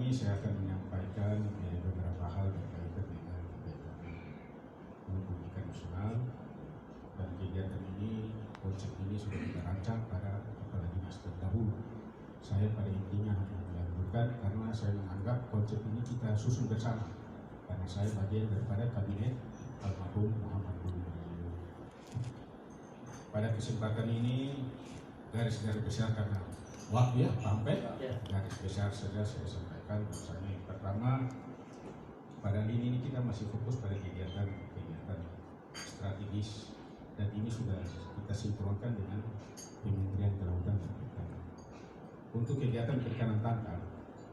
ini saya akan menyampaikan beberapa hal berkaitan dengan pendidikan nasional, dan kegiatan ini, konsep ini sudah kita rancang pada kepala dinas terdahulu. Saya pada intinya hanya melanjutkan karena saya menganggap konsep ini kita susun bersama, karena saya bagian daripada kabinet almarhum Muhammad Budi. Pada kesempatan ini garis-garis besar karena waktu ya sampai garis besar saja saya sampaikan. Misalnya yang pertama, pada ini kita masih fokus pada kegiatan strategis, dan ini sudah kita sinkronkan dengan Kementerian Kelautan dan Perikanan. Untuk kegiatan perikanan tangkap,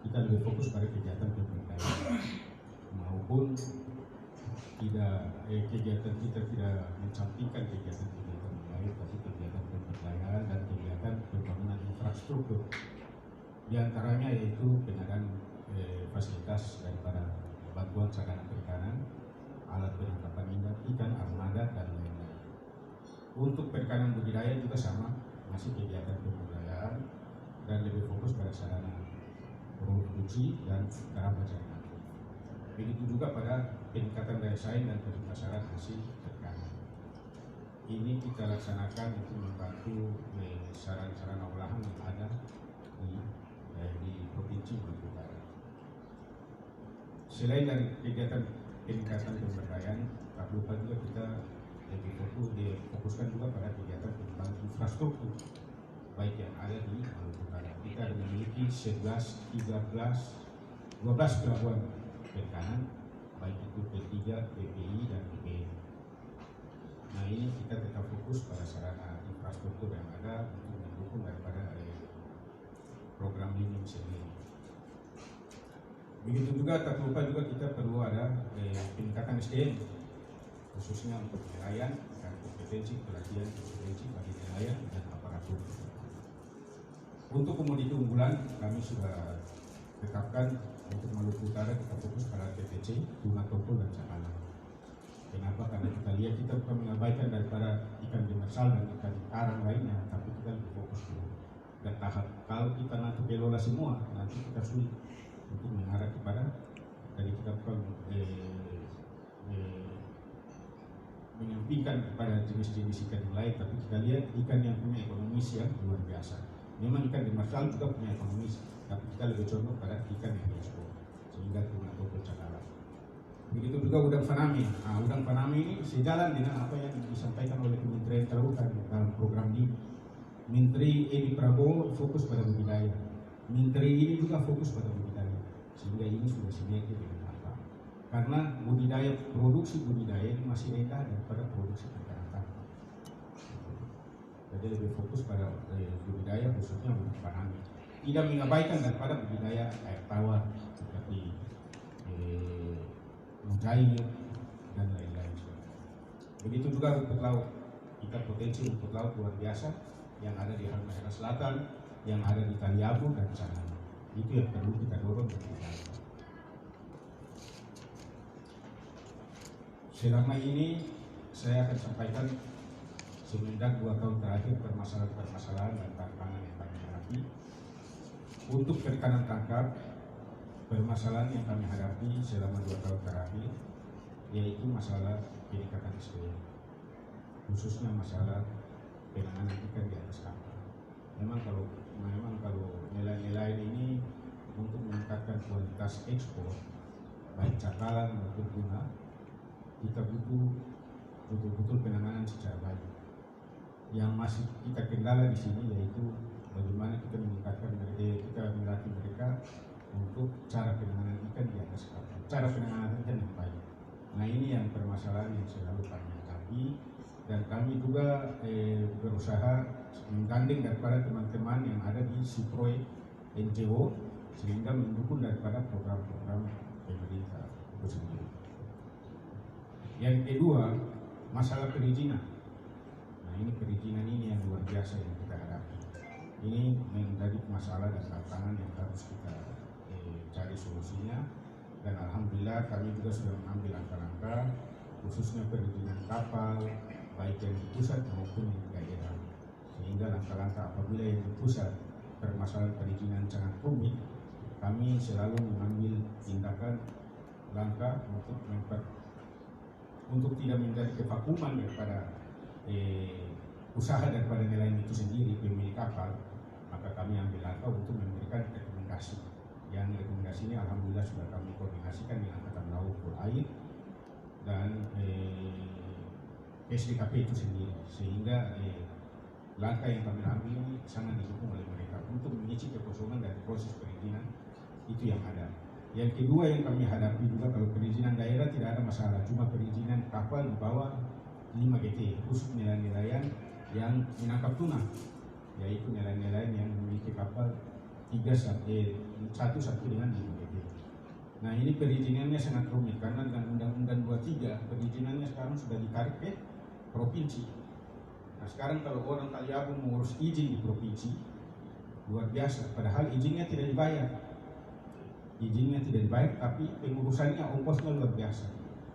kita lebih fokus pada kegiatan pemberdayaan, maupun kegiatan kita tidak mencampingkan kegiatan lain, tapi kegiatan pemberdayaan dan kegiatan pembangunan infrastruktur. Di antaranya yaitu pengadaan fasilitas daripada bantuan sarana perikanan, alat penangkapan ikan, armada, dan lain-lain. Untuk perikanan budidaya juga sama, masih kegiatan pemberdayaan dan lebih fokus pada sarana produksi dan keramba jaringan. Begitu juga pada peningkatan daya saing dan pemasaran hasil perikanan. Ini kita laksanakan untuk membantu sarana-sarana olahan yang ada di Provinsi Maluku Utara. Selain dari kegiatan peningkatan pemberdayaan, tak lupa juga kita fokuskan juga pada kegiatan pengembangan infrastruktur baik yang ada di Maluku Utara. Kita ada memiliki 12 pelabuhan perikanan, baik itu P3, PPI, dan PPI. Nah, ini kita tetap fokus pada sarana infrastruktur yang ada untuk mendukung daripada program ini sendiri. Begitu juga tak lupa juga kita perlu ada peningkatan SDM, khususnya untuk nelayan dan kompetensi pelatihan kompetensi bagi nelayan dan aparatur. Untuk komoditi unggulan, kami sudah tetapkan untuk Maluku Utara kita fokus pada PPC, tuna toko, dan cakala. Kenapa? Karena kita lihat kita bukan mengabaikan daripada ikan demersal dan ikan karang lainnya, tapi kita lebih fokus dulu. Dan tahap kalau kita nanti kelola semua, nanti kita sulit untuk mengarah kepada dari kita bukan menyampingkan kepada jenis-jenis ikan yang lain, tapi kita lihat ikan yang punya ekonomis yang luar biasa. Memang ikan demersal juga punya ekonomis, tapi kita lebih condong pada ikan yang diekspor, sehingga tuna toko, cakala. Begitu juga udang faname. Nah, udang faname ini sejalan dengan apa yang disampaikan oleh Kementerian Kelautan dalam program ini. Menteri Edi Prabowo fokus pada budidaya, Menteri ini juga fokus pada budidaya, sehingga ini sudah sinergi dengan apa? Karena produksi budidaya ini masih rendah daripada produksi perikanan tangkap. Jadi lebih fokus pada budidaya, khususnya udang faname. Tidak mengabaikan daripada budidaya air tawar seperti mujair dan lain-lain. Begitu juga rumput laut. Kita potensi rumput laut luar biasa yang ada di Halmahera Selatan, yang ada di Kaliabu dan sana. Itu yang perlu kita dorong dan kita. Selama ini saya akan sampaikan semenjak 2 tahun terakhir permasalahan dan tantangan yang kami hadapi. Untuk perikanan tangkap, permasalahan yang kami hadapi selama 2 tahun terakhir yaitu masalah peningkatan SDM, khususnya masalah penanganan ikan di atas kapal. Memang kalau nilai-nilai ini untuk meningkatkan kualitas ekspor baik cakalang maupun tuna, kita butuh betul-betul penanganan secara baik. Yang masih kita kendala di sini yaitu bagaimana kita meningkatkan kita melatih mereka untuk cara penanganan ikan di atas kapal, cara penanganan ikan yang baik. Nah, ini yang permasalahan yang selalu kami hadapi, dan kami juga berusaha menggandeng daripada teman-teman yang ada di SIPROE NGO sehingga mendukung daripada program-program pemerintah itu sendiri. Yang kedua, masalah perizinan. Nah, ini perizinan ini yang luar biasa yang kita hadapi. Ini menjadi masalah dan tantangan yang harus kita cari solusinya, dan alhamdulillah kami juga sudah mengambil langkah-langkah khususnya perizinan kapal baik yang di pusat maupun di daerah, sehingga langkah-langkah apabila yang di pusat permasalahan perizinan sangat rumit, kami selalu mengambil tindakan langkah untuk tidak menjadi kevakuman daripada usaha daripada nelayan itu sendiri, pemilik kapal. Maka kami ambil langkah untuk memberikan rekomendasi. Yang rekomendasi ini alhamdulillah sudah kami koordinasikan dengan Angkatan Laut Polair dan SDKP itu sendiri, sehingga langkah yang kami ambil ini sangat didukung oleh mereka untuk mengisi kekosongan dari proses perizinan itu yang ada. Yang kedua yang kami hadapi juga, kalau perizinan daerah tidak ada masalah, cuma perizinan kapal di bawah 5 GT, khusus nelayan-nelayan yang menangkap tuna, yaitu nelayan-nelayan yang memiliki kapal 1 sampai dengan 5 GT. Nah, ini perizinannya sangat rumit karena dengan Undang-Undang 23 perizinannya sekarang sudah ditarik ke provinsi. Nah, sekarang kalau orang Taliabu mengurus izin di provinsi, luar biasa, padahal izinnya tidak dibayar. Izinnya tidak dibayar, tapi pengurusannya ongkosnya luar biasa.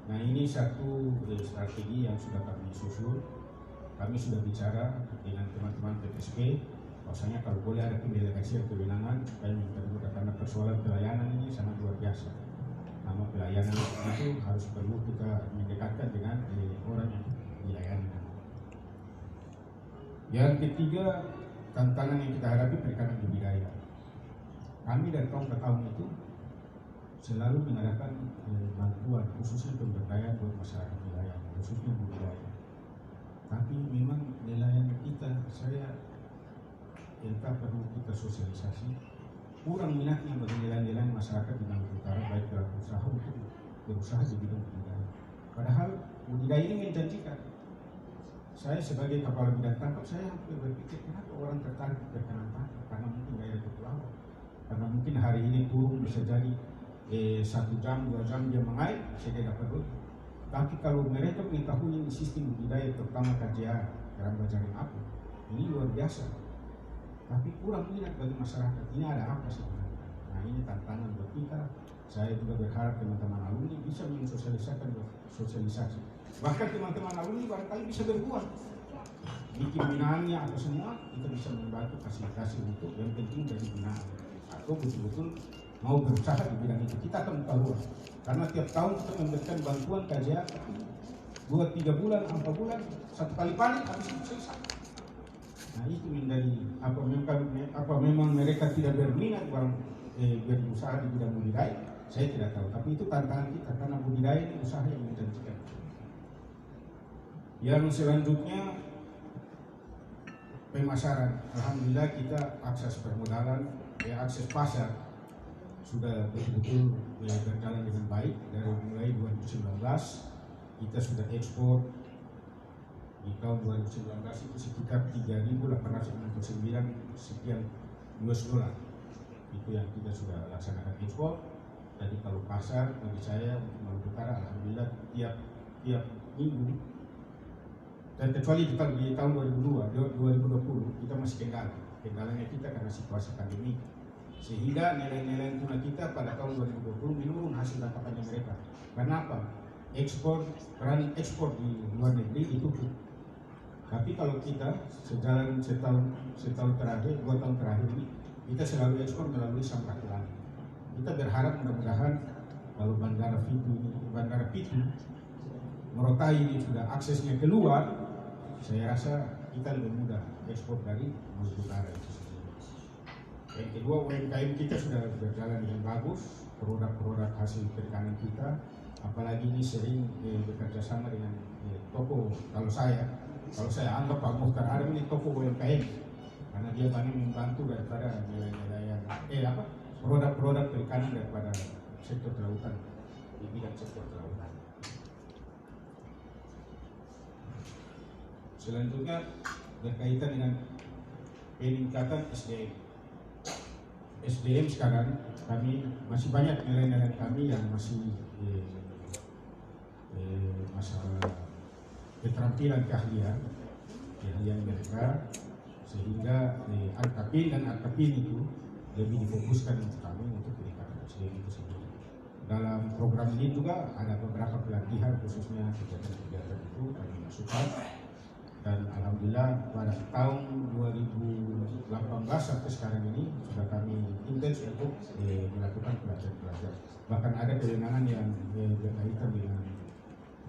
Nah, ini satu strategi yang sudah kami susun. Kami sudah bicara dengan teman-teman PPSP, bahwasanya kalau boleh ada pendelegasi kewenangan, supaya minta juga karena persoalan pelayanan ini sangat luar biasa. Nama pelayanan itu harus perlu kita mendekatkan dengan orang yang dilayani. Yang ketiga, tantangan yang kita hadapi perikanan budidaya. Kami dari tahun ke tahun itu selalu mengadakan bantuan khususnya pemberdayaan buat masyarakat wilayah, khususnya budidaya. Tapi memang nelayan kita, entah perlu kita sosialisasi, kurang minatnya bagi nelayan-nelayan masyarakat di Maluku Utara, baik dalam usaha untuk berusaha di bidang budidaya. Padahal budidaya ini menjanjikan. Saya sebagai kepala bidang tangkap, saya hampir berpikir kenapa orang tertarik perikanan tangkap, karena mungkin daerah kepulauan, karena mungkin hari ini turun bisa jadi 1 jam, 2 jam dia mengair, saya tidak perlu. Tapi kalau mereka mengetahui sistem budidaya, terutama KJA, keramba jaring apung, ini luar biasa. Tapi kurang minat bagi masyarakat. Ini ada apa sebenarnya? Nah, ini tantangan buat kita. Saya juga berharap teman-teman alumni bisa mensosialisasikan sosialisasi. Bahkan teman-teman alumni barangkali bisa berbuat. Bikin binaannya atau semua, kita bisa membantu fasilitasi untuk yang penting dari binaan. Atau betul-betul mau berusaha di bidang itu, kita akan buka ruang. Karena tiap tahun kita memberikan bantuan KJA 2-3 bulan, 4 bulan, 1 kali panen habis itu selesai. Nah, itu menjadi apa memang mereka tidak berminat berusaha di bidang budidaya, saya tidak tahu. Tapi itu tantangan kita karena budidaya ini usaha yang menjanjikan. Yang selanjutnya pemasaran. Alhamdulillah kita akses permodalan, akses pasar sudah betul-betul berjalan dengan baik. Dari mulai 2019 kita sudah ekspor di tahun 2019 itu sekitar 3.869 sekian US dollar. Itu yang kita sudah laksanakan ekspor. Jadi kalau pasar bagi saya untuk Maluku Utara alhamdulillah tiap minggu, dan kecuali di tahun 2020 kita masih kendalanya kita karena situasi pandemi, sehingga nilai-nilai tuna kita pada tahun 2020 menurun hasil tangkapannya mereka. Karena apa? Peran ekspor di luar negeri ditutup. Tapi kalau kita setahun terakhir, 2 tahun terakhir ini, kita selalu ekspor melalui Samratulangi. Kita berharap mudah-mudahan kalau Bandara Pitu Morotai ini sudah aksesnya keluar, saya rasa kita lebih mudah ekspor dari Maluku Utara itu. Yang kedua, UMKM kita sudah berjalan dengan bagus, produk-produk hasil perikanan kita, apalagi ini sering bekerja sama dengan toko. Kalau saya anggap Pak Mukhtar Adam ini toko UMKM, karena dia banyak membantu daripada nilai-nilai produk-produk perikanan daripada sektor kelautan, di bidang sektor kelautan. Selanjutnya berkaitan dengan peningkatan SDM sekarang, kami masih banyak nilai-nilai kami yang masih masalah keterampilan keahlian mereka, sehingga Arkapin dan Arkapin itu lebih difokuskan untuk kami untuk peningkatan SDM itu sendiri. Dalam program ini juga ada beberapa pelatihan, khususnya kegiatan-kegiatan itu kami masukkan. dan alhamdulillah pada tahun 2018 sampai sekarang ini sudah kami intens untuk melakukan pelatihan. Bahkan ada kewenangan yang berkaitan dengan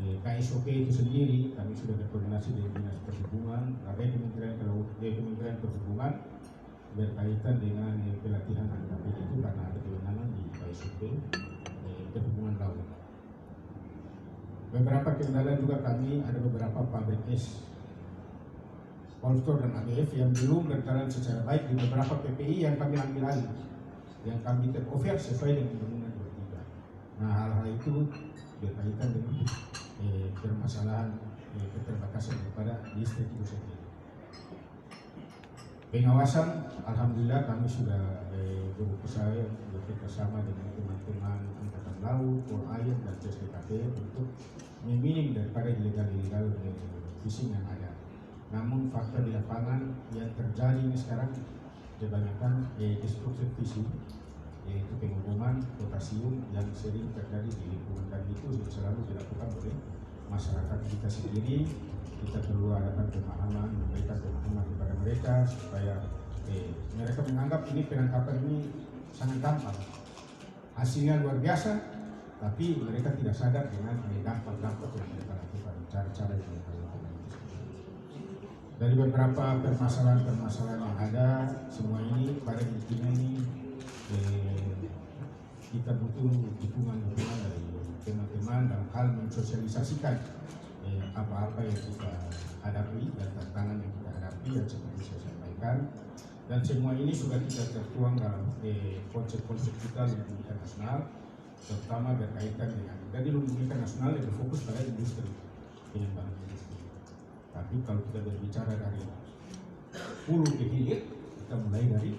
KSOP itu sendiri. Kami sudah berkoordinasi dengan Dinas Perhubungan, Kementerian Perhubungan berkaitan dengan pelatihan AKP itu karena ada kewenangan di KSOP Perhubungan Laut. Beberapa kendala juga kami ada beberapa pabrik es Polstor dan ABF yang belum berjalan secara baik di beberapa PPI yang kami ambil alih, yang kami take over sesuai dengan Undang-Undang 23. Nah, hal-hal itu berkaitan dengan permasalahan keterbatasan daripada listrik itu sendiri. Pengawasan, alhamdulillah kami sudah berusaha bekerjasama dengan teman-teman Angkatan Laut, Polair dan JSDKP untuk meminim daripada ilegal fishing yang ada. Namun fakta di lapangan yang terjadi ini sekarang kebanyakan destruksi fishing, yaitu pengeboman potasium yang sering terjadi di lingkungan, dan itu selalu dilakukan oleh masyarakat kita sendiri. Kita perlu adakan pemahaman, memberikan pemahaman kepada mereka supaya mereka menganggap ini penangkapan ini sangat gampang, hasilnya luar biasa, tapi mereka tidak sadar dengan dampak-dampak yang mereka lakukan, cara-cara yang mereka lakukan. Dari beberapa permasalahan yang ada, semua ini pada intinya ini kita butuh dukungan dari teman-teman dalam hal mensosialisasikan apa-apa yang kita hadapi dan tantangan yang kita hadapi yang seperti saya sampaikan, dan semua ini sudah kita tertuang dalam konsep-konsep kita di pendidikan nasional, terutama berkaitan dengan jadi pendidikan nasional yang berfokus pada industri pengembangan industri. Tapi kalau kita berbicara dari hulu ke hilir, kita mulai dari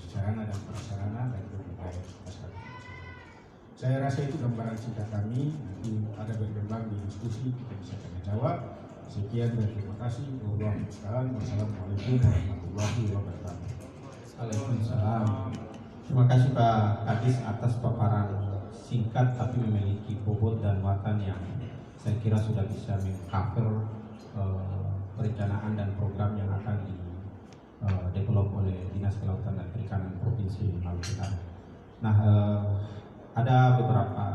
sarana dan prasarana dan budaya masyarakat. Saya rasa itu gambaran singkat kami. Nanti ada berkembang di diskusi, kita bisa tanya jawab. Sekian dan terima kasih. Wassalamualaikum warahmatullahi wabarakatuh. Waalaikumsalam. Terima kasih Pak Kadis atas paparan singkat tapi memiliki bobot dan muatan yang saya kira sudah bisa meng-cover perencanaan dan program yang akan di-develop oleh Dinas Kelautan dan Perikanan Provinsi Maluku Utara. Nah, ada beberapa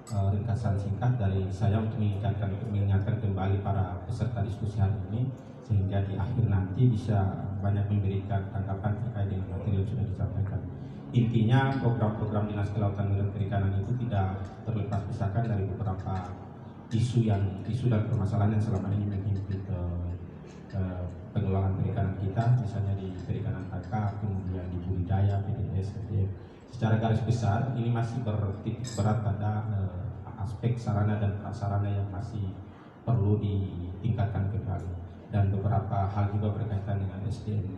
ringkasan singkat dari saya untuk mengingatkan kembali para peserta diskusi hari ini, sehingga di akhir nanti bisa banyak memberikan tanggapan terkait dengan materi yang sudah disampaikan. Intinya program-program Dinas Kelautan dan Perikanan itu tidak terlepas pisahkan dari beberapa isu dan permasalahan yang selama ini menghimpit pengelolaan perikanan kita, misalnya di perikanan tangkap, kemudian di budidaya, PDS, FDF. Secara garis besar ini masih bertitik berat pada aspek sarana dan prasarana yang masih perlu ditingkatkan kembali, dan beberapa hal juga berkaitan dengan SDM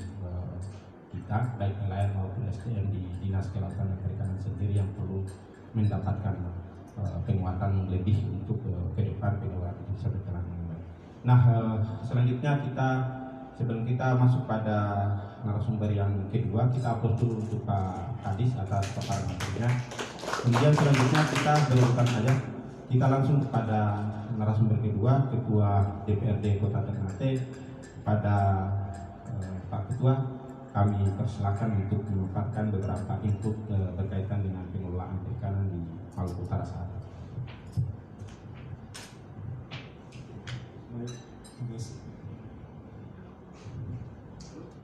kita, baik nelayan maupun SDM di Dinas Kelautan dan Perikanan sendiri yang perlu mendapatkan penguatan lebih untuk ke depan pengelolaan itu bisa berjalan dengan baik. Nah, selanjutnya sebelum kita masuk pada narasumber yang kedua, kita upload dulu untuk Pak Kadis atas paparan materinya. Kemudian selanjutnya kita berurutan saja, kita langsung kepada narasumber kedua, Ketua DPRD Kota Ternate. Pada Pak Ketua, kami persilakan untuk menyampaikan beberapa input berkaitan dengan pengelolaan perikanan di Maluku Utara saat ini.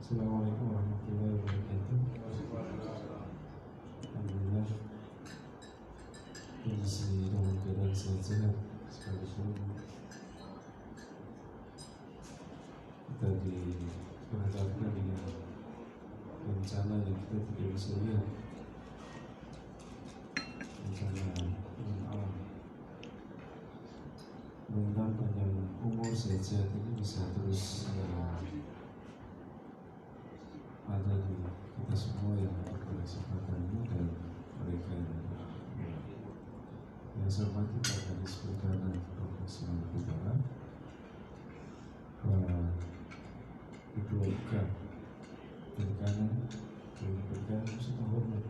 Assalamualaikum warahmatullahi wabarakatuh. Alhamdulillah, kondisi dalam keadaan sehat sekali semua. Kita dihadapkan dengan bencana yang kita tidak bisa lihat, bencana alam. Mudah-mudahan panjang umur sehat-sehat ini bisa terus ada di kita semua yang mendapatkan kesempatan ini, dan mereka yang saya hormati Pak Kadis Perikanan Provinsi Maluku Utara, Pak Ketua IKA Perikanan Mesti Hormat,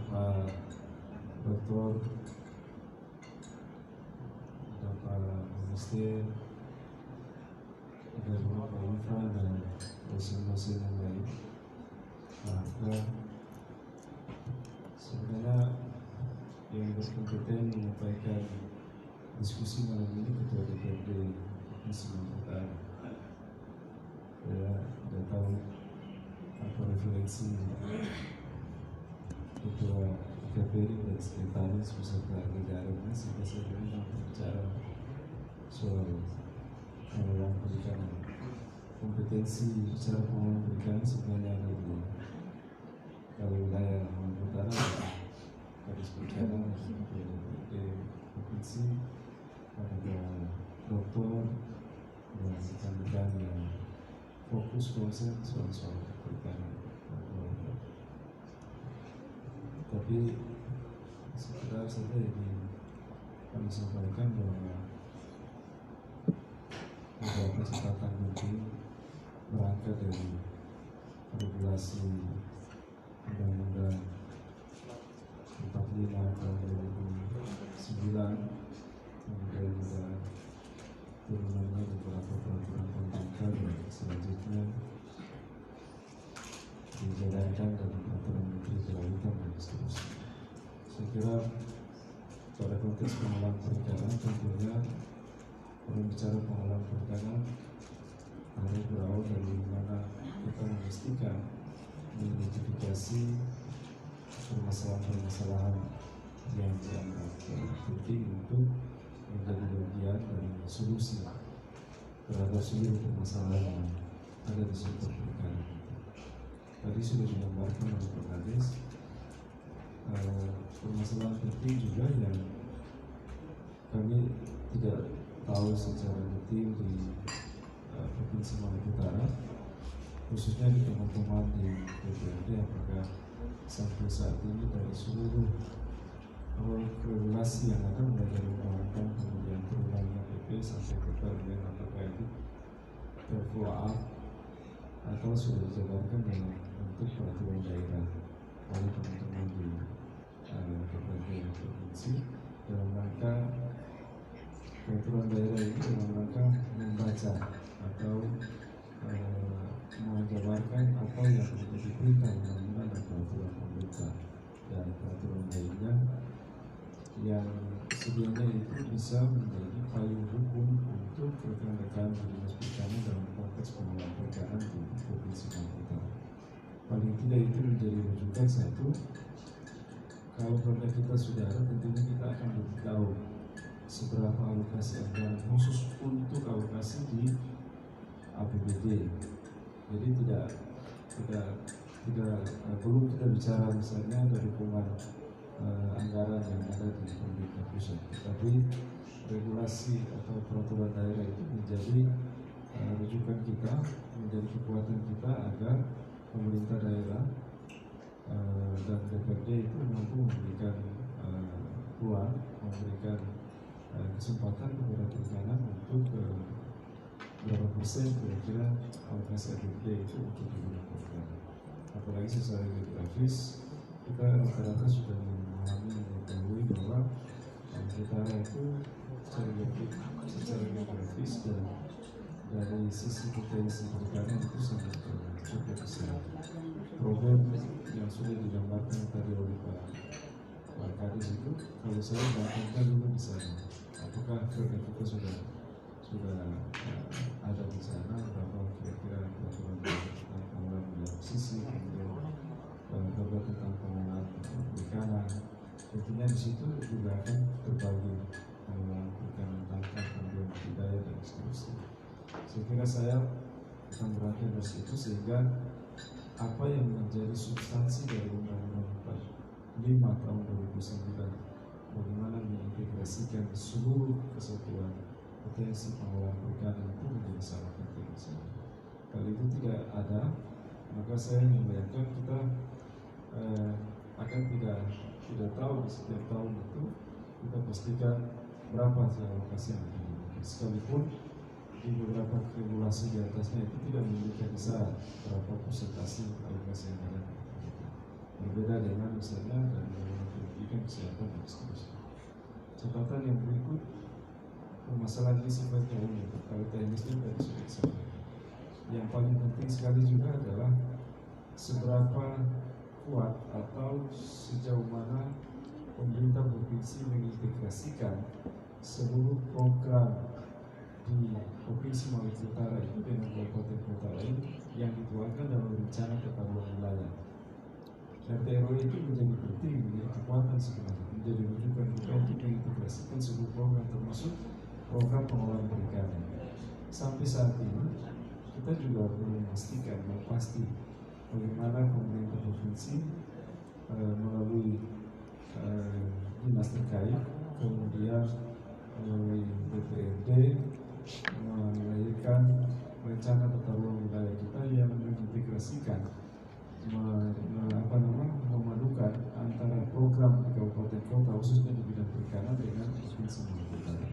Pak Dr. Balestir, ada Pak Infra dan dosen-dosen yang lain. Maka sebenarnya yang berkompeten menyampaikan diskusi malam ini Ketua DPRD Sumatera Utara. Saya tidak tahu apa referensi Ketua DPRD dan Sekretaris beserta jajarannya, sehingga saya tidak berbicara soal pengelolaan perikanan. Kompetensi bicara pengelolaan perikanan sebenarnya ada di wilayah Sumatera Utara, Kadis Perikanan, DPRD Provinsi, ada doktor dan rekan-rekan yang fokus konsen soal perikanan. Tapi sekedar saja ini kami sampaikan bahwa beberapa catatan penting berangkat dari regulasi Undang-Undang 45 tahun 2009, kemudian ada turunannya beberapa peraturan pemerintah dan selanjutnya dijalankan dalam peraturan Menteri Kelautan dan seterusnya. Saya kira pada konteks pengelolaan perikanan tentunya berbicara pengelolaan perikanan harus berawal dari mana kita memastikan mengidentifikasi permasalahan-permasalahan yang dianggap penting untuk menjadi bagian dari solusi terhadap seluruh permasalahan yang ada di sektor perikanan. Tadi sudah digambarkan oleh Pak Kades, permasalahan penting juga yang kami tidak tahu secara detail di Provinsi Maluku Utara, khususnya di teman-teman di DPRD, apakah sampai saat ini dari seluruh regulasi yang ada mulai dari undang-undang kemudian turunannya PP sampai ke permen, apakah itu terfollow up atau sudah dijabarkan dalam bentuk peraturan daerah oleh teman-teman di DPRD provinsi dalam rangka peraturan daerah ini dalam rangka membaca atau menjabarkan apa yang menjadi perintah undang-undang dan peraturan pemerintah dan peraturan lainnya yang sebenarnya itu bisa menjadi payung hukum untuk rekan-rekan dinas perikanan dalam konteks pengelolaan perikanan di Provinsi Maluku Utara. Paling tidak itu menjadi rujukan satu. Kalau perda kita sudah ada, tentunya kita akan lebih tahu seberapa alokasi anggaran khusus untuk alokasi di APBD. Jadi perlu kita bicara misalnya dari dukungan anggaran yang ada di pemerintah pusat, tapi regulasi atau peraturan daerah itu menjadi rujukan kita, menjadi kekuatan kita agar pemerintah daerah dan DPRD itu mampu memberikan ruang, memberikan kesempatan kepada perikanan untuk berapa persen kira-kira alokasi APBD itu untuk digunakan. Apalagi secara geografis kita rata-rata sudah mengetahui bahwa utara itu secara geografis dan dari sisi potensi perikanan itu sangat cukup besar. Problem yang sudah digambarkan tadi oleh Pak Kadis itu, kalau saya bangkitkan dulu di sana, apakah kerja kita sudah ada di sana, berapa kira-kira peraturan pengelolaan dalam sisi, kemudian berapa tentang pengelolaan perikanan. Tentunya di situ juga akan terbagi pengelolaan perikanan tangkap, kemudian budidaya dan seterusnya. Saya kira saya akan berangkat dari situ sehingga apa yang menjadi substansi dari Undang-Undang 45 tahun 2009 bagaimana mengintegrasikan seluruh kesatuan potensi pengelolaan perikanan itu menjadi sangat penting. Kalau itu tidak ada, maka saya membayangkan kita akan tidak tahu di setiap tahun itu kita pastikan berapa alokasi yang akan dimiliki. Sekalipun di beberapa regulasi di atasnya itu tidak memiliki besar berapa persentase alokasi yang ada. Berbeda dengan misalnya dari pendidikan, kesehatan dan seterusnya. Catatan yang berikut permasalahan ini sifatnya umum. Kalau teknisnya tadi sudah disampaikan. Yang paling penting sekali juga adalah seberapa kuat atau sejauh mana pemerintah provinsi mengintegrasikan seluruh program di Provinsi Maluku Utara itu dengan kabupaten kota lain yang dituangkan dalam rencana tata ruang wilayah. RT RW itu menjadi penting, menjadi kekuatan sebenarnya, menjadi rujukan kita untuk mengintegrasikan seluruh program termasuk program pengelolaan perikanan. Sampai saat ini kita juga belum memastikan, belum pasti bagaimana pemerintah provinsi melalui dinas terkait, kemudian melalui DPRD melahirkan rencana tata ruang wilayah kita yang mengintegrasikan, memadukan antara program di kabupaten kota khususnya di bidang perikanan dengan provinsi Maluku Utara.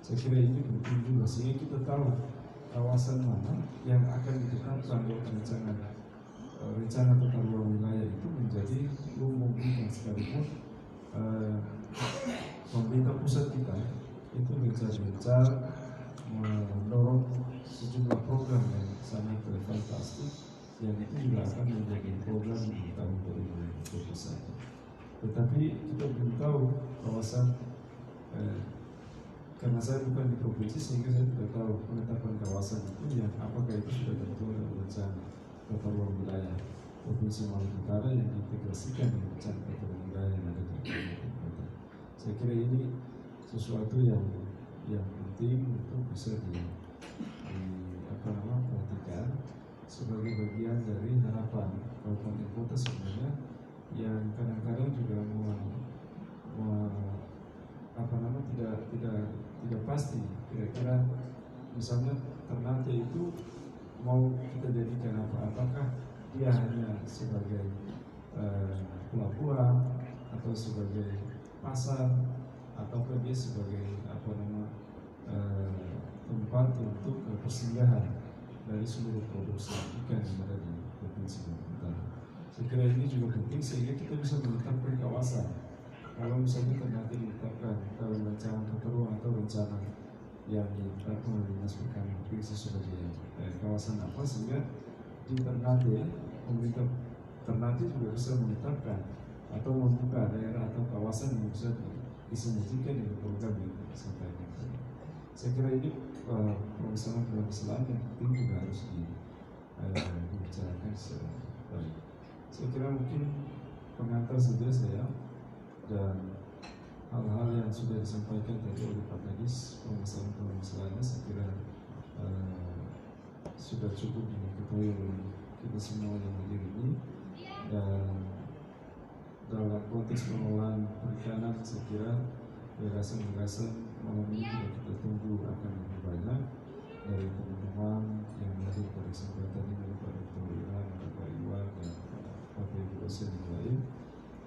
Saya kira ini penting juga sehingga kita tahu kawasan mana yang akan ditetapkan dalam rencana tata ruang wilayah itu menjadi memungkinkan sekalipun pemerintah pusat kita itu gencar-gencar mendorong sejumlah program yang sangat fantastis yang itu juga akan menjadi program di tahun 2021. Tetapi kita belum tahu kawasan karena saya bukan di provinsi sehingga saya tidak tahu penetapan kawasan itu yang apakah itu sudah tertuang dalam rencana tata ruang wilayah Provinsi Maluku Utara yang diintegrasikan dengan rencana tata ruang wilayah yang ada di kabupaten kota. Saya kira ini sesuatu yang penting untuk bisa perhatikan sebagai bagian dari harapan kabupaten kota sebenarnya yang kadang-kadang juga tidak pasti kira-kira misalnya Ternate itu mau kita jadikan apakah dia hanya sebagai pelabuhan atau sebagai pasar ataukah dia sebagai tempat untuk persinggahan dari seluruh produksi ikan yang ada di Provinsi Maluku Utara. Saya kira ini juga penting sehingga kita bisa menetapkan kawasan. Kalau misalnya Ternate ditetapkan dalam rencana tata ruang atau rencana yang ditetapkan oleh Dinas Perikanan Provinsi sebagai kawasan apa, sehingga di Ternate pemerintah Ternate juga bisa menetapkan atau membuka daerah atau kawasan yang bisa disinergikan dengan program yang disampaikan. Saya kira ini permasalahan yang penting juga harus dibicarakan secara baik. Saya kira mungkin pengantar saja saya, dan hal-hal yang sudah disampaikan tadi oleh Pak Kadis, permasalahan-permasalahannya saya kira sudah cukup diketahui oleh kita semua yang hadir ini. Dan dalam konteks pengelolaan perikanan saya kira gagasan-gagasan malam ini kita tunggu akan lebih banyak dari teman-teman yang hadir pada kesempatan ini, Pak Dr. Ilham, Pak Iwan, dan Bapak Ibu dosen yang lain,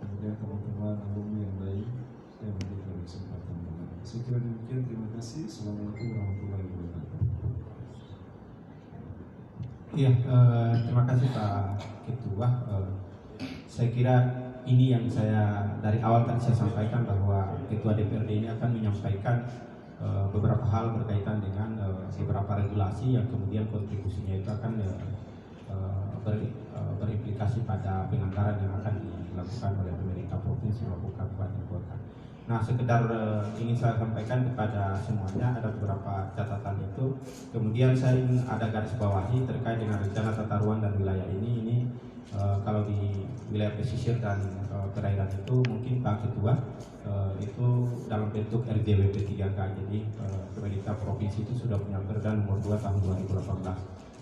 kemudian teman-teman alumni yang lain yang hadir pada kesempatan malam ini. Saya kira demikian, terima kasih. Assalamualaikum warahmatullahi wabarakatuh. Iya, terima kasih Pak Ketua. Saya kira ini yang saya dari awal tadi saya sampaikan bahwa Ketua DPRD ini akan menyampaikan beberapa hal berkaitan dengan beberapa regulasi yang kemudian kontribusinya itu akan berimplikasi pada penganggaran yang akan dilakukan oleh pemerintah provinsi maupun kabupaten kota. Nah, sekedar ingin saya sampaikan kepada semuanya, ada beberapa catatan itu. Kemudian saya ingin ada garis bawahi terkait dengan rencana tata ruang dan wilayah ini. Kalau di wilayah pesisir dan perairan itu mungkin Pak Ketua itu dalam bentuk RJWP 3K. Jadi pemerintah provinsi itu sudah punya Perda nomor 2 tahun 2018.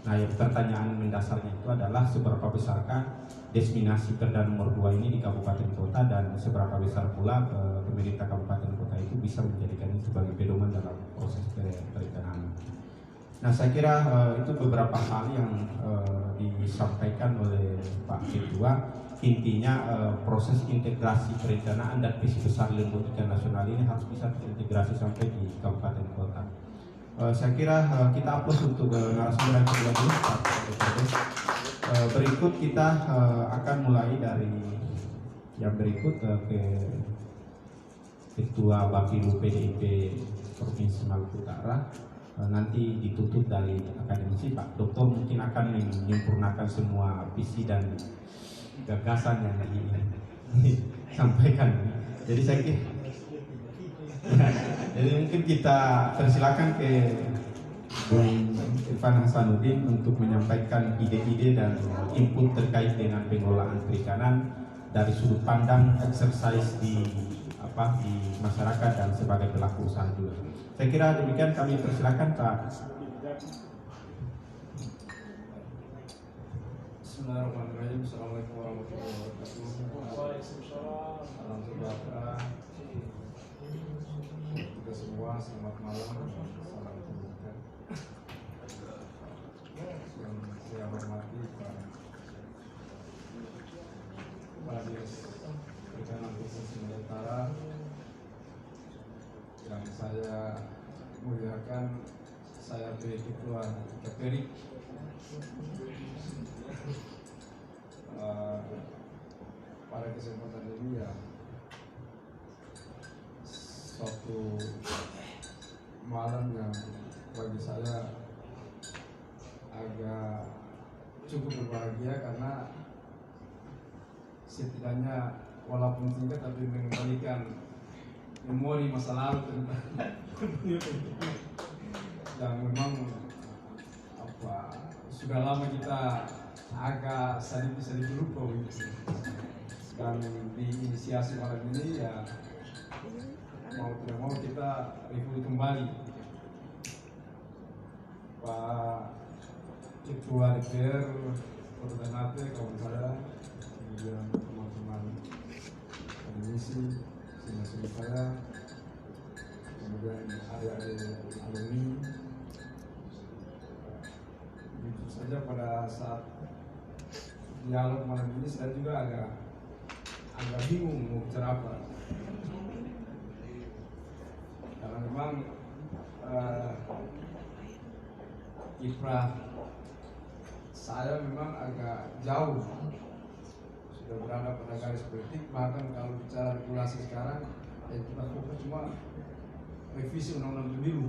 Nah, yang pertanyaan mendasarnya itu adalah seberapa besarkah destinasi Perda nomor 2 ini di kabupaten kota, dan seberapa besar pula pemerintah kabupaten kota itu bisa menjadikan ini sebagai pedoman dalam proses perencanaan. Nah, saya kira itu beberapa hal yang disampaikan oleh Pak Ketua. Intinya proses integrasi perencanaan dan visi besar Lembut Ikan Nasional ini harus bisa terintegrasi sampai di kabupaten kota. Saya kira kita upload untuk narasumber yang kedua dulu, Pak Ketua. Berikut kita akan mulai dari yang berikut ke Ketua Bapilu PDIP Provinsi Maluku Utara. Nanti ditutup dari akademisi, Pak Doktor mungkin akan menyempurnakan semua visi dan gagasan yang disampaikan. Jadi saya kira, jadi mungkin kita persilakan ke Bung Irfan Hasanuddin untuk menyampaikan ide-ide dan input terkait dengan pengelolaan perikanan dari sudut pandang exercise di masyarakat dan sebagai pelaku usaha juga. Saya kira demikian, kami persilakan Pak. Bismillahirrahmanirrahim. Assalamualaikum warahmatullahi wabarakatuh. Salam sejahtera kita semua. Selamat malam. Salam kebajikan. Yang saya hormati Pak Dinas Perikanan Provinsi Maluku Utara, yang saya muliakan, saya Ketua Keperik. Pada kesempatan ini ya suatu malam yang bagi saya agak cukup berbahagia, karena setidaknya walaupun singkat tapi mengembalikan memori masa lalu tentang yang memang sudah lama kita agak sedikit lupa gitu. Dan diinisiasi malam ini ya mau tidak mau kita review kembali. Pak Ketua DPR Kota Ternate, kawan saya, kemudian teman-teman akademisi, senior saya, kemudian adik-adik alumni. Jujur saja pada saat dialog malam ini saya juga agak bingung mau bicara apa, karena memang kiprah saya memang agak jauh, sudah berada pada garis politik. Bahkan kalau bicara regulasi sekarang kita fokus cuma revisi undang-undang pemilu,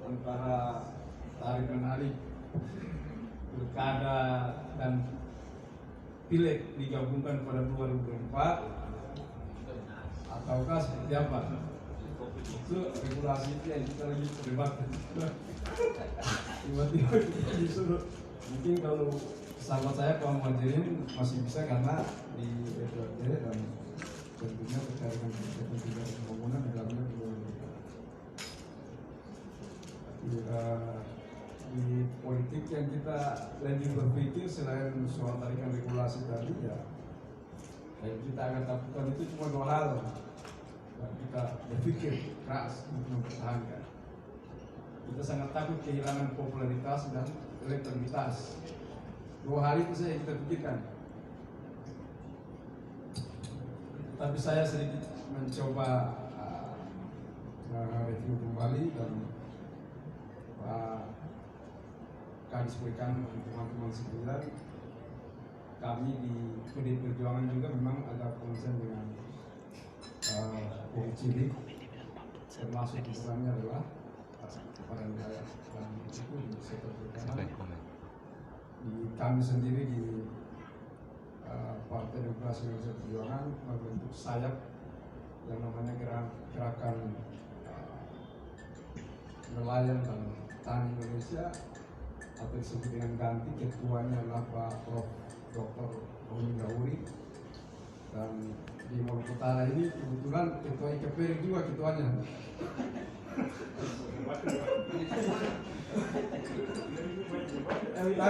antara tarik menarik pilkada dan pileg digabungkan pada 2024 ataukah seperti apa. Itu regulasi itu yang kita lagi perdebatkan. Tiba-tiba kita disuruh, mungkin kalau sahabat saya Pak Muhajirin masih bisa karena di DPRD dan tentunya terkait dengan kepentingan pembangunan di dalamnya di politik yang kita lebih berpikir selain soal tarikan regulasi tadi ya, yang kita akan lakukan itu cuma dua hal. Dan kita berpikir keras untuk mempertahankan. Kita sangat takut kehilangan popularitas dan elektabilitas. Dua hal itu saja kita pikirkan. Tapi saya sedikit mencoba review kembali, dan Pak Kadis Perikanan dan teman-teman sekalian, kami di PD Perjuangan juga memang agak concern dengan ciri, termasuk programnya adalah pada wilayah dan itu di sektor perikanan. Di kami sendiri di Partai Demokrasi Indonesia Perjuangan membentuk sayap yang namanya gerakan nelayan dan tani Indonesia, atau disebut dengan ganti. Ketuanya adalah Pak Prof. Dr. Roni Gauri, dan di Maluku Utara ini kebetulan Ketua IKPR juga ketuanya.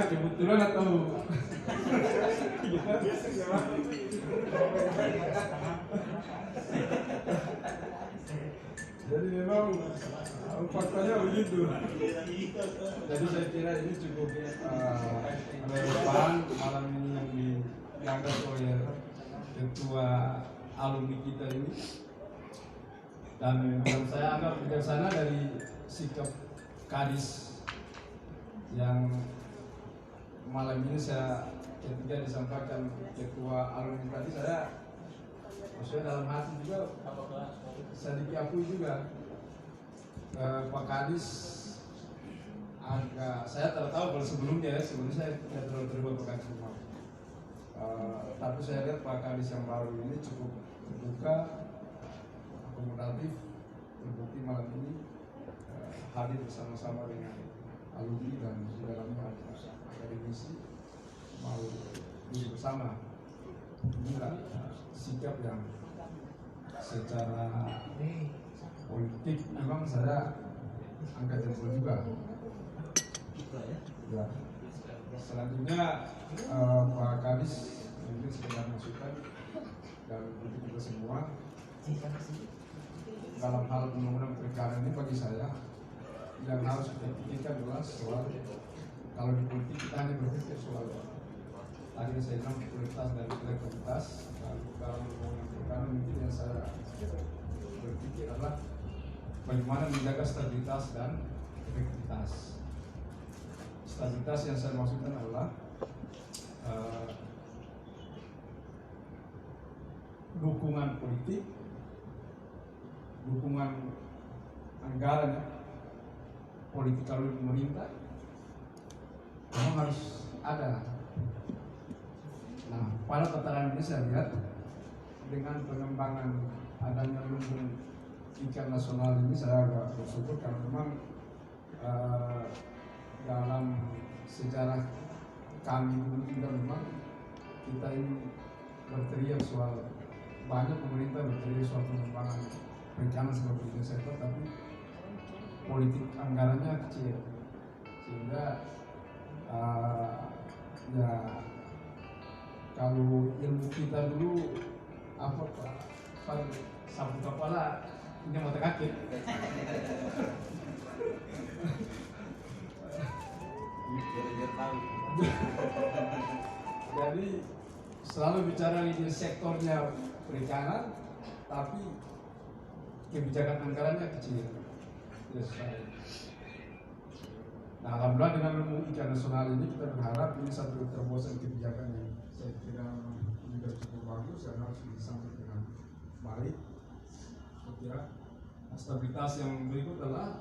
Kebetulan atau jadi memang faktanya begitu. Jadi saya kira ini cukup relevan malam ini yang diangkat oleh ketua alumni kita ini, dan saya anggap bijaksana dari sikap Kadis yang malam ini saya ketika disampaikan ketua alumni tadi, saya Maksudnya dalam hati juga saya diakui juga Pak Kadis agak, saya tidak tahu kalau sebelumnya saya tidak terlalu terlibat Pak Kadis rumah. Tapi saya lihat Pak Kadis yang baru ini cukup terbuka, akomodatif, terbukti malam ini hadir bersama-sama dengan alumni dan di dalamnya akademisi mau duduk bersama. Inilah sikap yang secara politik memang saya angkat jempol juga. Ya. Selanjutnya Pak Kadis mungkin sekedar masukan dan untuk kita semua dalam hal undang-undang perikanan ini bagi saya yang harus kita pikirkan adalah soal kalau di politik kita hanya berpikir soal tadi saya bilang kualitas dan integritas. Dalam undang-undang perikanan mungkin yang saya berpikir adalah bagaimana menjaga stabilitas dan efektivitas. Stabilitas yang saya maksudkan adalah dukungan politik, dukungan anggaran politik kalau pemerintah memang harus ada. Nah, pada tataran ini saya lihat dengan pengembangan adanya lumbung ikan nasional ini saya agak bersyukur karena memang dalam sejarah kami dulu juga memang kita ini berteriak soal banyak pemerintah berteriak soal pengembangan perikanan seperti ini sektor, tapi politik anggarannya kecil sehingga ya kalau ilmu kita dulu apa Pak sapu kepala ini mata kaki. Jadi selalu bicara di sektornya perikanan, tapi kebijakan anggarannya kecil. Yes, nah, alhamdulillah dengan ilmu ikan nasional ini kita berharap ini satu terobosan kebijakan yang saya kira juga cukup bagus dan harus disambut dengan baik. Saya kira stabilitas yang berikut adalah